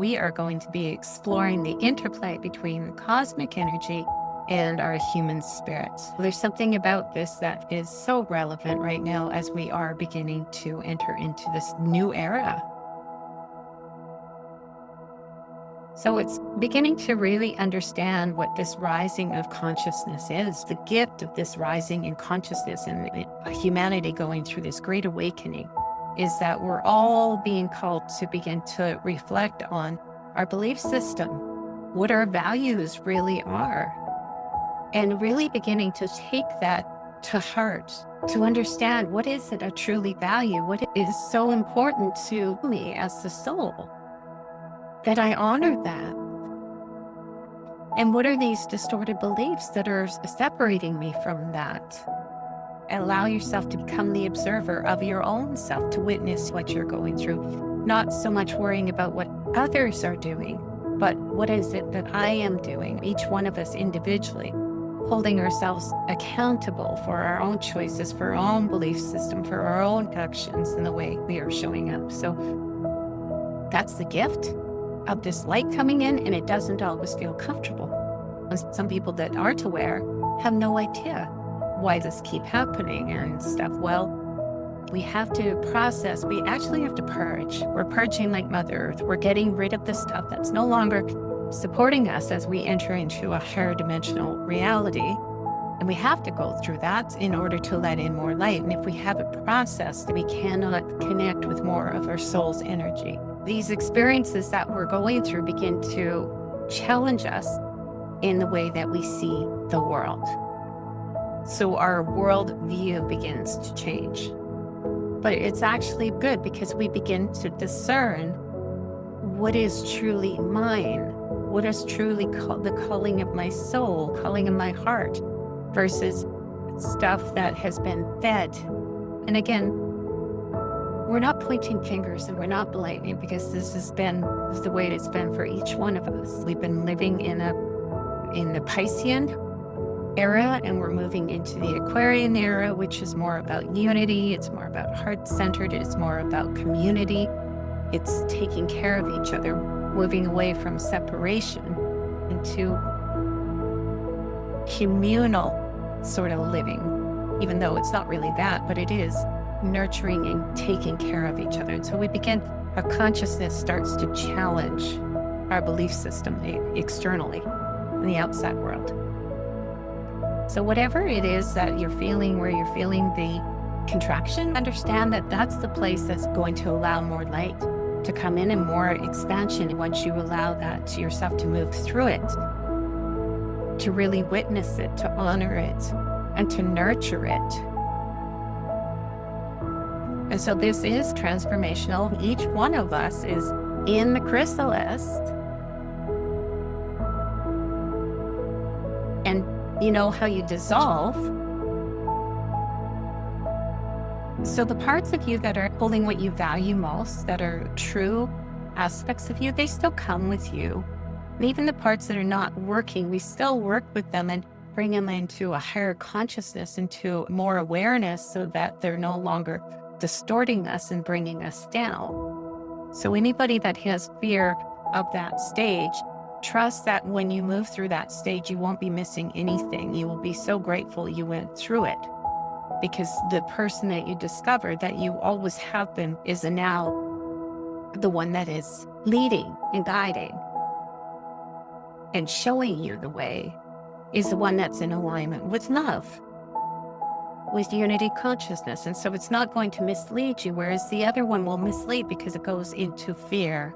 we are going to be exploring the interplay between the cosmic energy and our human spirits. There's something about this that is so relevant right now as we are beginning to enter into this new era. So it's beginning to really understand what this rising of consciousness is, the gift of this rising in consciousness and humanity going through this great awakening, is that we're all being called to begin to reflect on our belief system, what our values really are, and really beginning to take that to heart, to understand what is it I truly value, what is so important to me as the soul, that I honor that. And what are these distorted beliefs that are separating me from that? Allow yourself to become the observer of your own self, to witness what you're going through, not so much worrying about what others are doing, but what is it that I am doing, each one of us individually, holding ourselves accountable for our own choices, for our own belief system, for our own actions and the way we are showing up. So that's the gift of this light coming in, and it doesn't always feel comfortable. Some people that aren't aware have no idea why this keeps happening and stuff. Well, we have to process, we actually have to purge. We're purging like Mother Earth. We're getting rid of the stuff that's no longer supporting us as we enter into a higher dimensional reality. And we have to go through that in order to let in more light. And if we haven't processed, we cannot connect with more of our soul's energy. These experiences that we're going through begin to challenge us in the way that we see the world. So our world view begins to change. But it's actually good because we begin to discern what is truly mine, what is truly the calling of my soul, calling of my heart, versus stuff that has been fed. And again, we're not pointing fingers and we're not blaming, because this is the way it's been for each one of us. We've been living in the Piscean era, and we're moving into the Aquarian era, which is more about unity, it's more about heart-centered, it's more about community, it's taking care of each other, moving away from separation into communal sort of living, even though it's not really that, but it is nurturing and taking care of each other. And so our consciousness starts to challenge our belief system externally in the outside world. So whatever it is that you're feeling, where you're feeling the contraction, understand that that's the place that's going to allow more light to come in and more expansion once you allow that to yourself to move through it, to really witness it, to honor it, and to nurture it. And so this is transformational. Each one of us is in the chrysalis. And you know how you dissolve. So the parts of you that are holding what you value most, that are true aspects of you, they still come with you. And even the parts that are not working, we still work with them and bring them into a higher consciousness, into more awareness, so that they're no longer distorting us and bringing us down. So anybody that has fear of that stage, trust that when you move through that stage, you won't be missing anything. You will be so grateful you went through it, because the person that you discovered that you always have been is now the one that is leading and guiding and showing you the way, is the one that's in alignment with love, with unity consciousness. And so it's not going to mislead you, whereas the other one will mislead because it goes into fear.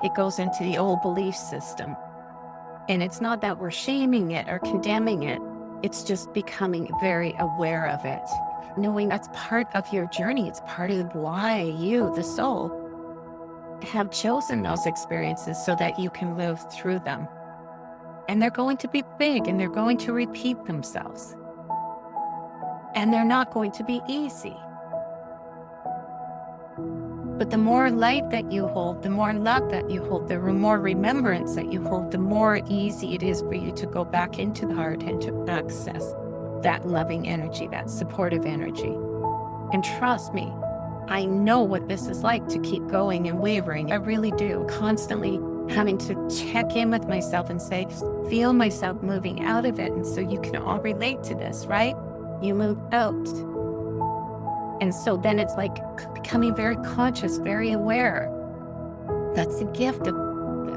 It goes into the old belief system. And it's not that we're shaming it or condemning it. It's just becoming very aware of it. Knowing that's part of your journey. It's part of why you, the soul, have chosen those experiences, so that you can move through them. And they're going to be big, and they're going to repeat themselves. And they're not going to be easy. But the more light that you hold, the more love that you hold, the more remembrance that you hold, the more easy it is for you to go back into the heart and to access that loving energy, that supportive energy. And trust me, I know what this is like to keep going and wavering. I really do. Constantly having to check in with myself and say, feel myself moving out of it. And so you can all relate to this, right? You move out. And so then it's like becoming very conscious, very aware. That's the gift of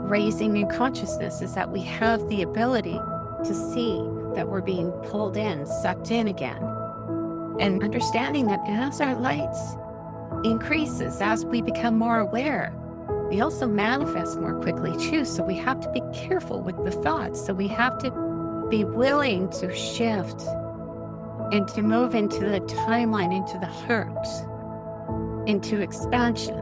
raising in consciousness, is that we have the ability to see that we're being pulled in, sucked in again. And understanding that as our lights increases, as we become more aware, we also manifest more quickly too. So we have to be careful with the thoughts. So we have to be willing to shift and to move into the timeline, into the heart, into expansion,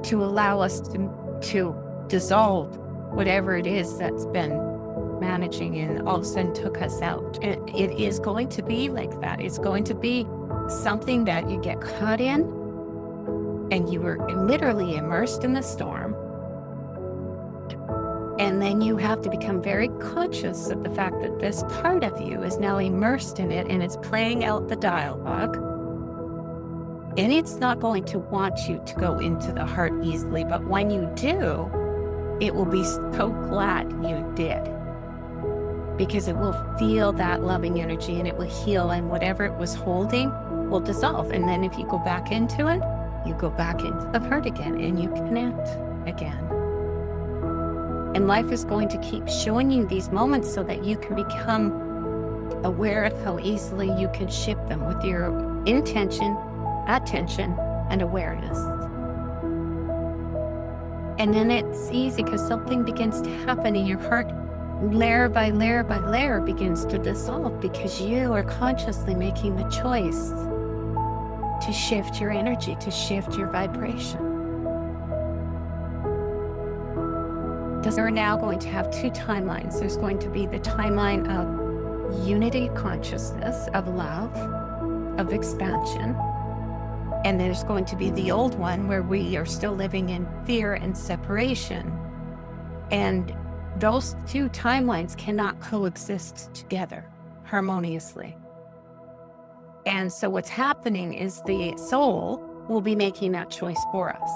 to allow us to dissolve whatever it is that's been managing and all of a sudden took us out. It is going to be like that. It's going to be something that you get caught in and you were literally immersed in the storm. And then you have to become very conscious of the fact that this part of you is now immersed in it and it's playing out the dialogue. And it's not going to want you to go into the heart easily, but when you do, it will be so glad you did. Because it will feel that loving energy and it will heal, and whatever it was holding will dissolve. And then if you go back into it, you go back into the heart again and you connect again. And life is going to keep showing you these moments so that you can become aware of how easily you can shift them with your intention, attention, and awareness. And then it's easy because something begins to happen in your heart. Layer by layer by layer begins to dissolve because you are consciously making the choice to shift your energy, to shift your vibration. We're now going to have two timelines. There's going to be the timeline of unity consciousness, of love, of expansion. And there's going to be the old one where we are still living in fear and separation. And those two timelines cannot coexist together harmoniously. And so what's happening is the soul will be making that choice for us.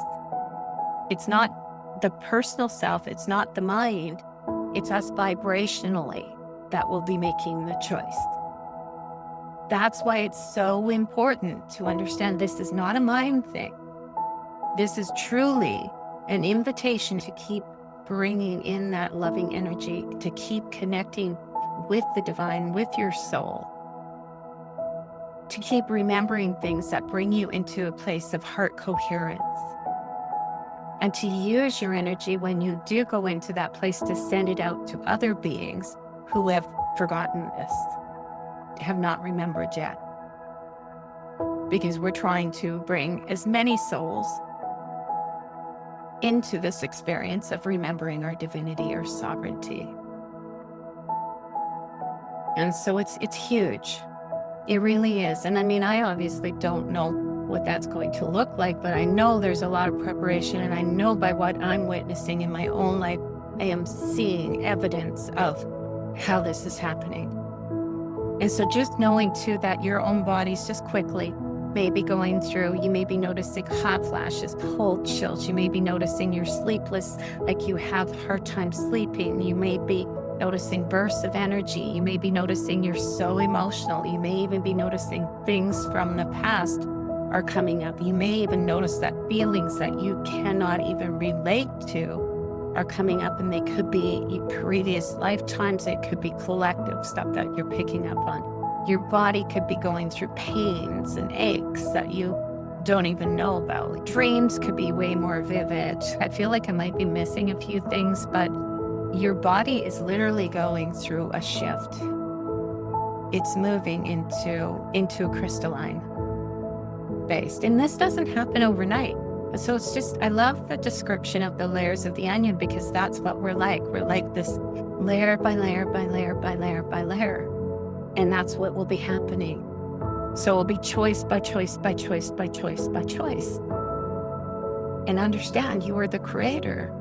It's not the personal self, it's not the mind, it's us vibrationally that will be making the choice. That's why it's so important to understand this is not a mind thing. This is truly an invitation to keep bringing in that loving energy, to keep connecting with the divine, with your soul, to keep remembering things that bring you into a place of heart coherence, and to use your energy when you do go into that place to send it out to other beings who have forgotten this, have not remembered yet. Because we're trying to bring as many souls into this experience of remembering our divinity or sovereignty. And so it's huge. It really is. And I mean, I obviously don't know what that's going to look like, but I know there's a lot of preparation, and I know by what I'm witnessing in my own life, I am seeing evidence of how this is happening. And so just knowing too that your own body's just quickly may be going through, you may be noticing hot flashes, cold chills, you may be noticing you're sleepless, like you have a hard time sleeping, you may be noticing bursts of energy, you may be noticing you're so emotional, you may even be noticing things from the past are coming up. You may even notice that feelings that you cannot even relate to are coming up, and they could be previous lifetimes, it could be collective stuff that you're picking up on. Your body could be going through pains and aches that you don't even know about. Dreams could be way more vivid. I feel like I might be missing a few things, but your body is literally going through a shift. It's moving into a crystalline based. And this doesn't happen overnight. So it's just, I love the description of the layers of the onion, because that's what we're like. We're like this layer by layer by layer by layer by layer. And that's what will be happening. So it'll be choice by choice by choice by choice by choice. And understand you are the creator.